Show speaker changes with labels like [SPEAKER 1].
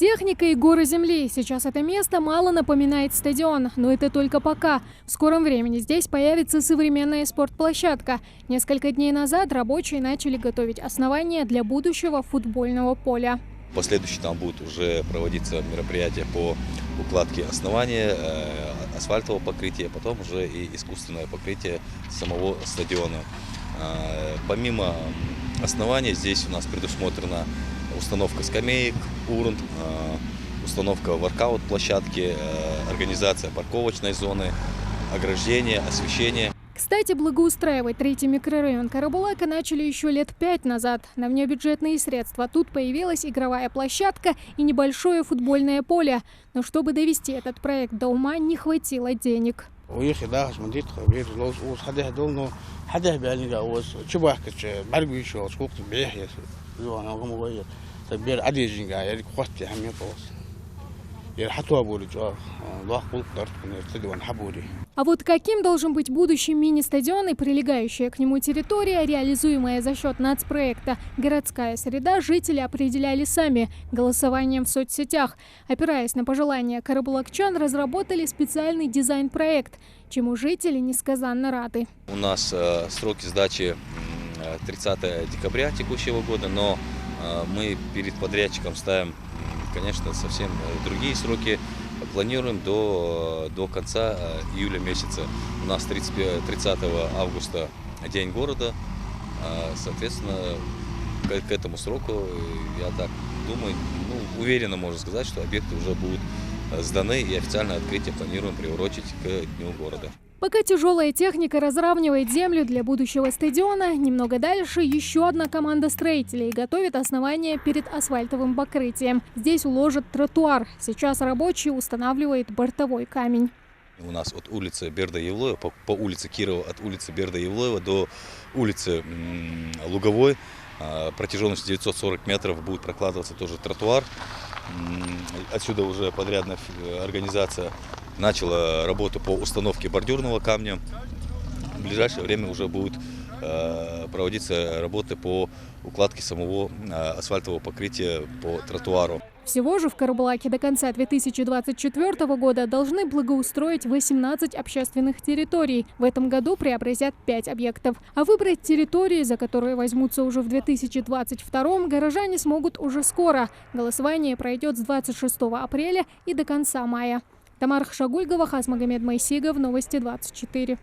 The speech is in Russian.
[SPEAKER 1] Техника и горы земли. Сейчас это место мало напоминает стадион, но это только пока. В скором времени здесь появится современная спортплощадка. Несколько дней назад рабочие начали готовить основания для будущего футбольного поля.
[SPEAKER 2] Последующие там будут уже проводиться мероприятия по укладке основания, асфальтового покрытия, потом уже и искусственное покрытие самого стадиона. Помимо основания здесь у нас предусмотрена установка скамеек, урн, установка воркаут-площадки, организация парковочной зоны, ограждение, освещение.
[SPEAKER 1] Кстати, благоустраивать третий микрорайон Карабулака начали еще лет 5 назад. На внебюджетные средства тут появилась игровая площадка и небольшое футбольное поле. Но чтобы довести этот проект до ума, не хватило денег. А вот каким должен быть будущий мини-стадион и прилегающая к нему территория, реализуемая за счет нацпроекта «Городская среда», жители определяли сами голосованием в соцсетях. Опираясь на пожелания карабулакчан, разработали специальный дизайн-проект, чему жители несказанно рады.
[SPEAKER 2] У нас сроки сдачи 30 декабря текущего года, но мы перед подрядчиком ставим, конечно, совсем другие сроки. Планируем до конца июля месяца. У нас 30 августа День города. Соответственно, к этому сроку, я так думаю, уверенно можно сказать, что объекты уже будут сданы, и официальное открытие планируем приурочить к Дню города.
[SPEAKER 1] Пока тяжелая техника разравнивает землю для будущего стадиона, немного дальше еще одна команда строителей готовит основание перед асфальтовым покрытием. Здесь уложат тротуар. Сейчас рабочие устанавливают бортовой камень.
[SPEAKER 2] У нас от улицы Берда-Евлоева, по улице Кирова, от улицы Берда-Евлоева до улицы Луговой, протяженностью 940 метров будет прокладываться тоже тротуар. Отсюда уже подрядная организация начала работу по установке бордюрного камня. В ближайшее время уже будут проводиться работы по укладке самого асфальтового покрытия по тротуару.
[SPEAKER 1] Всего же в Карабулаке до конца 2024 года должны благоустроить 18 общественных территорий. В этом году преобразят 5 объектов. А выбрать территории, за которые возьмутся уже в 2022, горожане смогут уже скоро. Голосование пройдет с 26 апреля и до конца мая. Тамара Хашагульгова, Хасмагомед Майсигов, Новости 24.